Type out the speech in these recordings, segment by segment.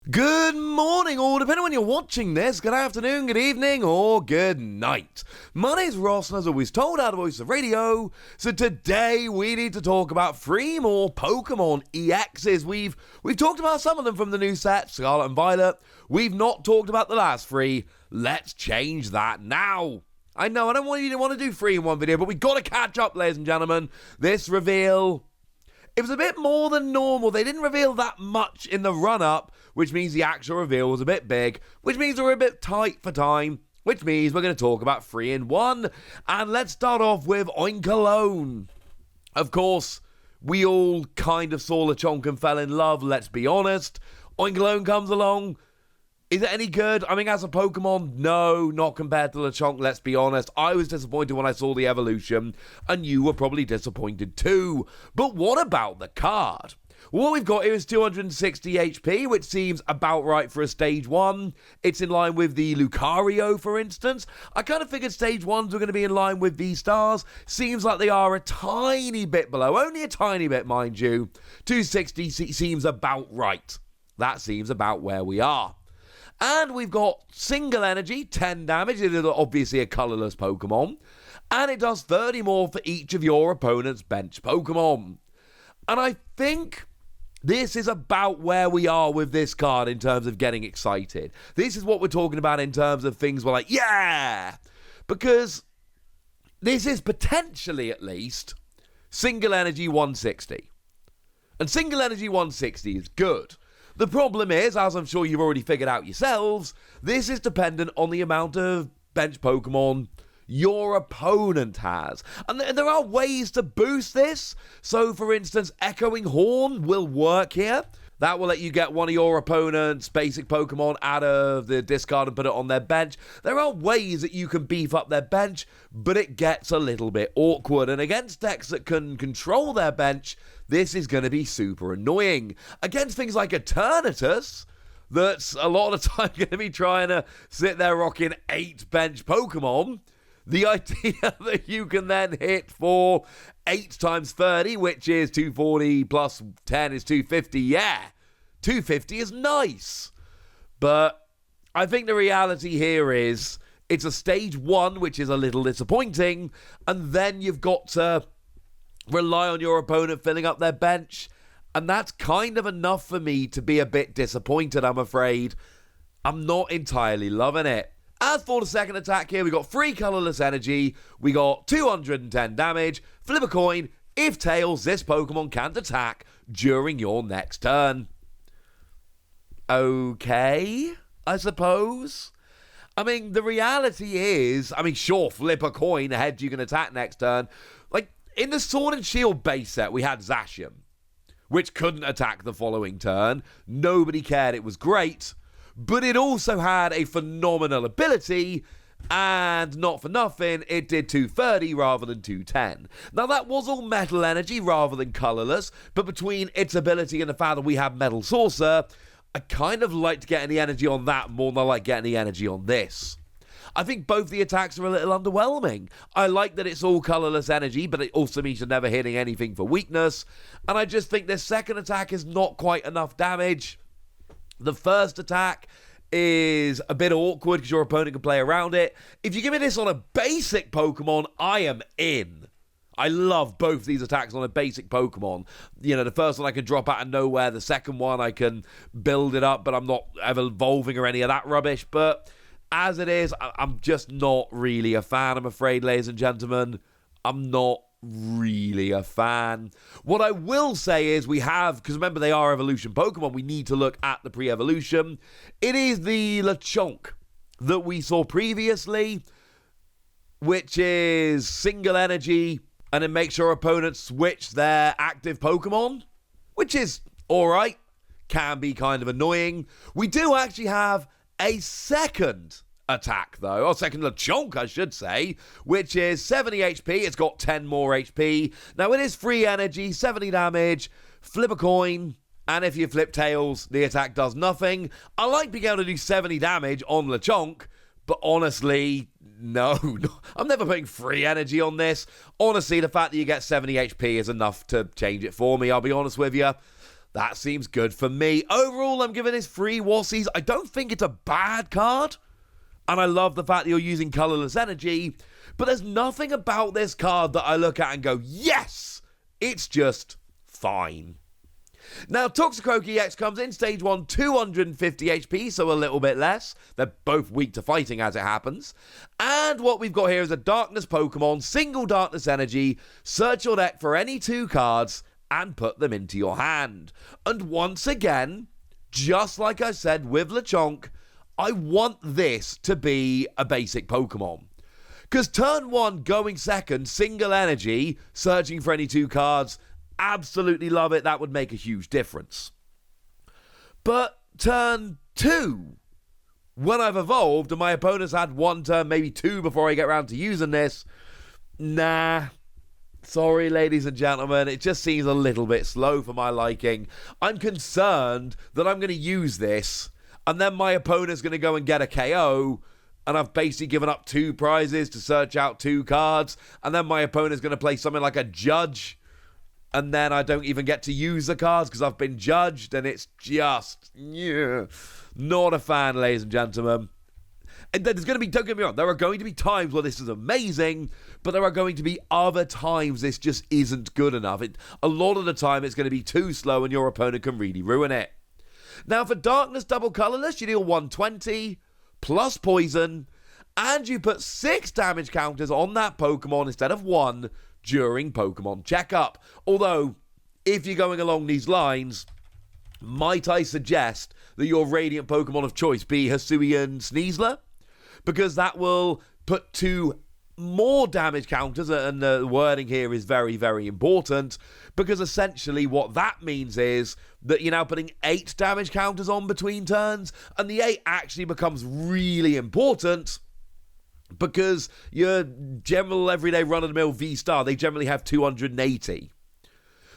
Good morning, or depending on when you're watching this, good afternoon, good evening, or good night. My name's Ross, and as always told out of Voice of Radio, so today we need to talk about 3 more Pokemon EXs. We've talked about some of them from the new set, Scarlet and Violet. We've not talked about the last 3. Let's change that now. I know, I don't want you to want to do 3 in one video, but we've got to catch up, ladies and gentlemen. This reveal, it was a bit more than normal. They didn't reveal that much in the run-up, which means the actual reveal was a bit big, which means we're a bit tight for time, which means we're going to talk about 3 in 1. And let's start off with Oinklone. Of course, we all kind of saw Lechonk and fell in love, let's be honest. Oinklone comes along. Is it any good? I mean, as a Pokemon, no, not compared to Lechonk, let's be honest. I was disappointed when I saw the evolution, and you were probably disappointed too. But what about the card? What we've got here is 260 HP, which seems about right for a Stage 1. It's in line with the Lucario, for instance. I kind of figured Stage 1s were going to be in line with V-Stars. Seems like they are a tiny bit below. Only a tiny bit, mind you. 260 seems about right. That seems about where we are. And we've got single energy, 10 damage. It is obviously a colorless Pokemon. And it does 30 more for each of your opponent's bench Pokemon. And I think this is about where we are with this card in terms of getting excited. This is what we're talking about in terms of things we're like, yeah! Because this is potentially, at least, single energy 160. And single energy 160 is good. The problem is, as I'm sure you've already figured out yourselves, this is dependent on the amount of bench Pokemon your opponent has. And there are ways to boost this. So, for instance, Echoing Horn will work here. That will let you get one of your opponent's basic Pokemon out of the discard and put it on their bench. There are ways that you can beef up their bench, but it gets a little bit awkward. And against decks that can control their bench, this is going to be super annoying. Against things like Eternatus, that's a lot of the time going to be trying to sit there rocking 8 bench Pokemon. The idea that you can then hit for 8 times 30, which is 240 plus 10 is 250. Yeah, 250 is nice. But I think the reality here is it's a Stage 1, which is a little disappointing. And then you've got to rely on your opponent filling up their bench. And that's kind of enough for me to be a bit disappointed, I'm afraid. I'm not entirely loving it. As for the second attack here, we got 3 colorless energy, we got 210 damage, flip a coin, if tails, this Pokemon can't attack during your next turn. Okay, I suppose. I mean, the reality is, sure, flip a coin, ahead you can attack next turn. Like, in the Sword and Shield base set, we had Zacian, which couldn't attack the following turn. Nobody cared, it was great. But it also had a phenomenal ability, and not for nothing, it did 230 rather than 210. Now, that was all metal energy rather than colorless, but between its ability and the fact that we have Metal Saucer, I kind of like to get the energy on that more than I like getting the energy on this. I think both the attacks are a little underwhelming. I like that it's all colorless energy, but it also means you're never hitting anything for weakness, and I just think this second attack is not quite enough damage. The first attack is a bit awkward because your opponent can play around it. If you give me this on a basic Pokemon, I am in. I love both these attacks on a basic Pokemon. You know, the first one I can drop out of nowhere. The second one I can build it up, but I'm not evolving or any of that rubbish. But as it is, I'm just not really a fan, I'm afraid, ladies and gentlemen. I'm not really a fan. What I will say is we have, because remember they are evolution Pokemon, we need to look at the pre-evolution. It is the Lechonk that we saw previously, which is single energy, and it makes your opponent switch their active Pokemon, which is alright, can be kind of annoying. We do actually have a second attack though, or second Lechonk I should say, which is 70 HP, it's got 10 more HP. Now it is free energy, 70 damage, flip a coin, and if you flip tails, the attack does nothing. I like being able to do 70 damage on Lechonk, but honestly, no, I'm never putting free energy on this. Honestly, the fact that you get 70 HP is enough to change it for me, I'll be honest with you. That seems good for me. Overall, I'm giving this 3 Wassies. I don't think it's a bad card. And I love the fact that you're using colorless energy. But there's nothing about this card that I look at and go, yes! It's just fine. Now, Toxicoke EX comes in stage 1, 250 HP, so a little bit less. They're both weak to fighting as it happens. And what we've got here is a Darkness Pokemon, single Darkness Energy, search your deck for any 2 cards, and put them into your hand. And once again, just like I said with Lechonk, I want this to be a basic Pokemon. Because turn 1, going second, single energy, searching for any 2 cards, absolutely love it. That would make a huge difference. But turn 2, when I've evolved and my opponent's had 1 turn, maybe 2 before I get around to using this, nah. Sorry, ladies and gentlemen, it just seems a little bit slow for my liking. I'm concerned that I'm going to use this, and then my opponent's going to go and get a KO, and I've basically given up 2 prizes to search out 2 cards, and then my opponent's going to play something like a Judge, and then I don't even get to use the cards because I've been judged, and it's just, not a fan, ladies and gentlemen. And there's going to be, don't get me wrong, there are going to be times where this is amazing, but there are going to be other times this just isn't good enough. A lot of the time it's going to be too slow and your opponent can really ruin it. Now for Darkness Double Colorless, you deal 120 plus poison, and you put 6 damage counters on that Pokemon instead of 1 during Pokemon Checkup. Although, if you're going along these lines, might I suggest that your Radiant Pokemon of choice be Hisuian Sneasler? Because that will put 2 more damage counters, and the wording here is very, very important, because essentially what that means is that you're now putting 8 damage counters on between turns, and the 8 actually becomes really important, because your general everyday run-of-the-mill V-Star, they generally have 280.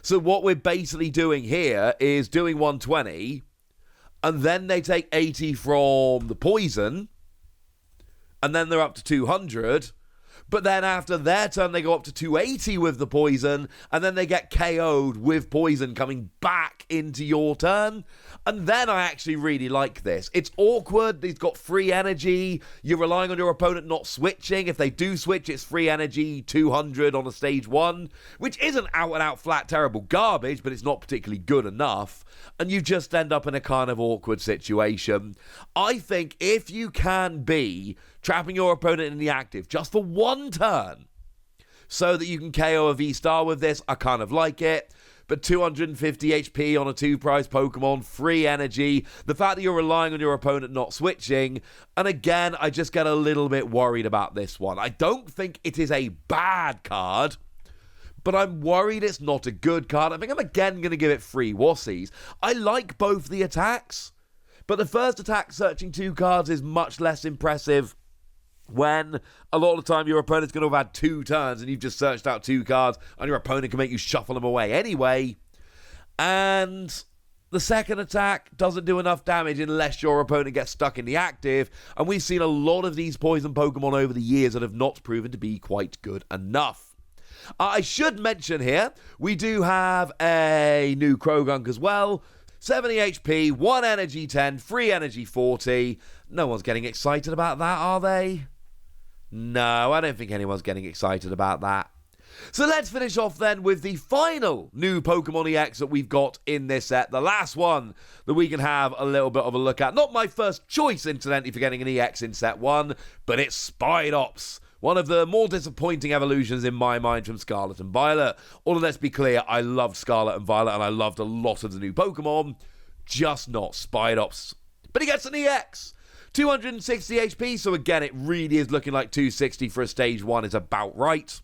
So what we're basically doing here is doing 120, and then they take 80 from the poison, and then they're up to 200, but then after their turn they go up to 280 with the poison, and then they get KO'd with poison coming back into your turn. And then I actually really like this. It's awkward, he's got free energy, you're relying on your opponent not switching. If they do switch, it's free energy, 200 on a stage 1, which isn't out and out flat terrible garbage, but it's not particularly good enough, and you just end up in a kind of awkward situation. I think if you can be trapping your opponent in the active just for 1 turn so that you can KO a V-Star with this, I kind of like it. But 250 HP on a 2-prize Pokemon, free energy, the fact that you're relying on your opponent not switching, and again, I just get a little bit worried about this one. I don't think it is a bad card, but I'm worried it's not a good card. I think I'm again going to give it 3 Wassies. I like both the attacks, but the first attack searching 2 cards is much less impressive when a lot of the time your opponent's going to have had 2 turns and you've just searched out 2 cards and your opponent can make you shuffle them away anyway. And the second attack doesn't do enough damage unless your opponent gets stuck in the active, and we've seen a lot of these poison Pokemon over the years that have not proven to be quite good enough. I should mention here, we do have a new Krogunk as well. 70 HP, 1 energy 10, free energy 40. No one's getting excited about that, are they? No, I don't think anyone's getting excited about that. So let's finish off then with the final new Pokemon EX that we've got in this set. The last one that we can have a little bit of a look at. Not my first choice, incidentally, for getting an EX in set 1, but it's Spidops. One of the more disappointing evolutions in my mind from Scarlet and Violet. Although, let's be clear, I loved Scarlet and Violet and I loved a lot of the new Pokemon. Just not Spidops. But he gets an EX. 260 HP, so again, it really is looking like 260 for a stage 1 is about right.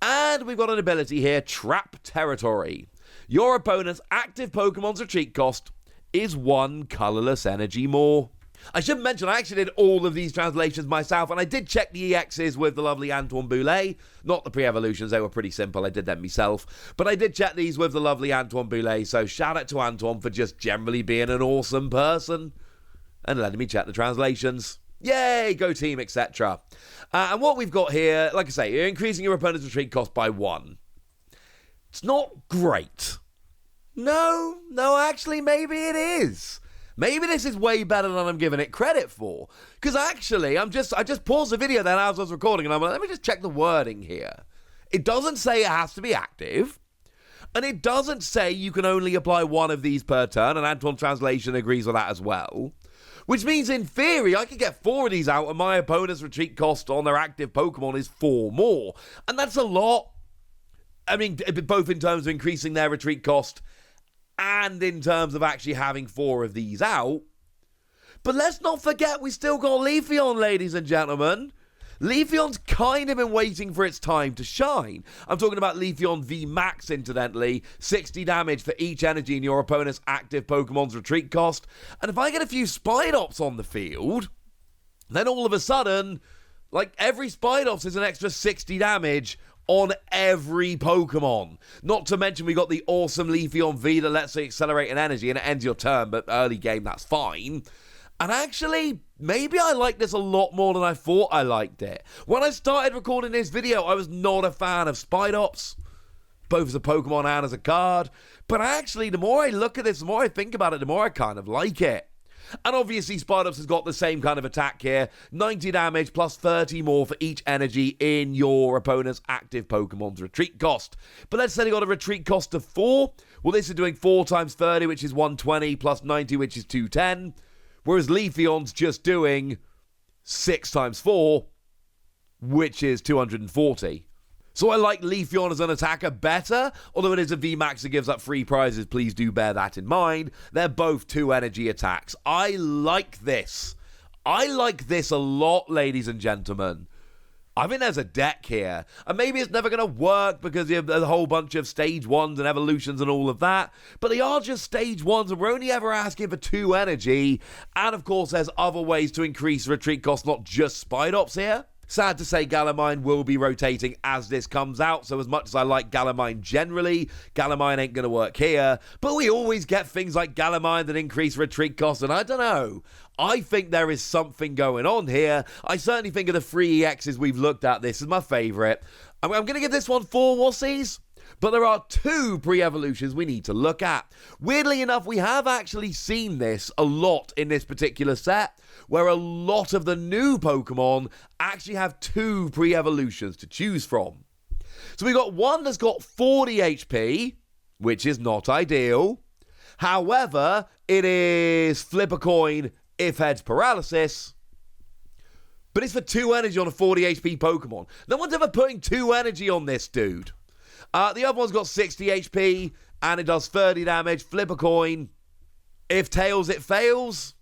And we've got an ability here, Trap Territory. Your opponent's active Pokemon's retreat cost is 1 colorless energy more. I should mention, I actually did all of these translations myself, and I did check the EXs with the lovely Antoine Boulet. Not the pre-evolutions, they were pretty simple, I did them myself. But I did check these with the lovely Antoine Boulet, so shout out to Antoine for just generally being an awesome person and letting me check the translations. Yay, go team, etc. And what we've got here, like I say, you're increasing your opponent's retreat cost by 1. It's not great. No, actually, maybe it is. Maybe this is way better than I'm giving it credit for. Because actually, I just paused the video then as I was recording, and I'm like, let me just check the wording here. It doesn't say it has to be active. And it doesn't say you can only apply one of these per turn, and Anton Translation agrees with that as well. Which means, in theory, I could get 4 of these out, and my opponent's retreat cost on their active Pokemon is 4 more. And that's a lot. I mean, both in terms of increasing their retreat cost and in terms of actually having 4 of these out. But let's not forget we still got Leafeon, ladies and gentlemen. Leafeon's kind of been waiting for its time to shine. I'm talking about Leafeon V Max, incidentally. 60 damage for each energy in your opponent's active Pokemon's retreat cost. And if I get a few Spidops on the field, then all of a sudden, like, every Spidops is an extra 60 damage on every Pokemon. Not to mention we got the awesome Leafeon V that lets you accelerate an energy and it ends your turn, but early game, that's fine. And actually, maybe I like this a lot more than I thought I liked it. When I started recording this video, I was not a fan of Spidops, both as a Pokemon and as a card. But actually, the more I look at this, the more I think about it, the more I kind of like it. And obviously, Spidops has got the same kind of attack here. 90 damage plus 30 more for each energy in your opponent's active Pokemon's retreat cost. But let's say they got a retreat cost of 4. Well, this is doing 4 times 30, which is 120, plus 90, which is 210. Whereas Leafeon's just doing 6 times 4, which is 240. So I like Leafeon as an attacker better, although it is a VMAX that gives up free prizes, please do bear that in mind. They're both 2 energy attacks. I like this. I like this a lot, ladies and gentlemen. I think there's a deck here, and maybe it's never going to work because you have a whole bunch of stage 1s and evolutions and all of that, but they are just stage 1s, and we're only ever asking for 2 energy, and of course there's other ways to increase retreat cost, not just Spidops here. Sad to say, Galamine will be rotating as this comes out, so as much as I like Galamine generally, Galamine ain't going to work here, but we always get things like Galamine that increase retreat costs, and I don't know. I think there is something going on here. I certainly think of the 3 EXs we've looked at, this is my favourite. I'm going to give this one 4 wussies. But there are 2 pre-evolutions we need to look at. Weirdly enough, we have actually seen this a lot in this particular set, where a lot of the new Pokemon actually have 2 pre-evolutions to choose from. So we got one that's got 40 HP, which is not ideal. However, it is flip a coin if heads paralysis. But it's for 2 energy on a 40 HP Pokemon. No one's ever putting 2 energy on this dude. The other one's got 60 HP, and it does 30 damage, flip a coin. If tails, it fails.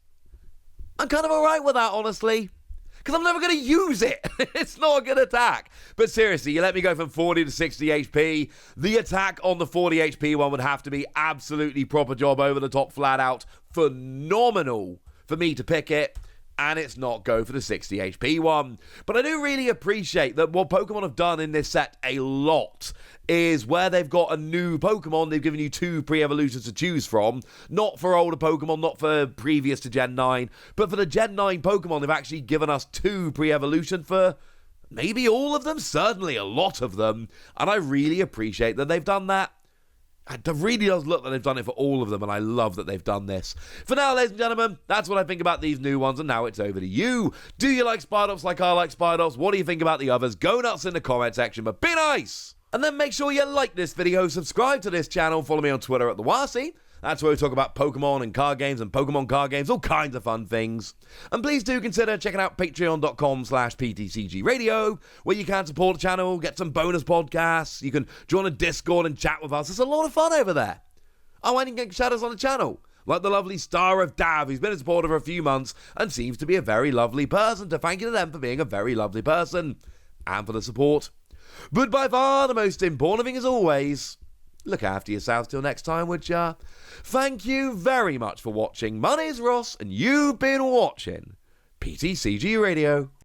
I'm kind of alright with that, honestly. Because I'm never going to use it. It's not a good attack. But seriously, you let me go from 40 to 60 HP. The attack on the 40 HP one would have to be absolutely proper job over the top, flat out. Phenomenal for me to pick it. And it's not go for the 60 HP one. But I do really appreciate that what Pokemon have done in this set a lot is where they've got a new Pokemon, they've given you 2 pre-evolutions to choose from. Not for older Pokemon, not for previous to Gen 9, but for the Gen 9 Pokemon, they've actually given us 2 pre-evolution for maybe all of them, certainly a lot of them. And I really appreciate that they've done that. It really does look that they've done it for all of them, and I love that they've done this. For now, ladies and gentlemen, that's what I think about these new ones, and now it's over to you. Do you like Spidops like I like Spidops? What do you think about the others? Go nuts in the comment section, but be nice! And then make sure you like this video, subscribe to this channel, follow me on Twitter at @TheWasi. That's where we talk about Pokemon and card games and Pokemon card games, all kinds of fun things. And please do consider checking out patreon.com/PTCG Radio, where you can support the channel, get some bonus podcasts, you can join a Discord and chat with us. It's a lot of fun over there. Oh, and you can get shout-outs on the channel, like the lovely Star of Dav, who's been a supporter for a few months and seems to be a very lovely person. To thank you to them for being a very lovely person and for the support. But by far the most important thing, as always, look after yourselves till next time, would ya? Thank you very much for watching. My name's Ross, and you've been watching PTCG Radio.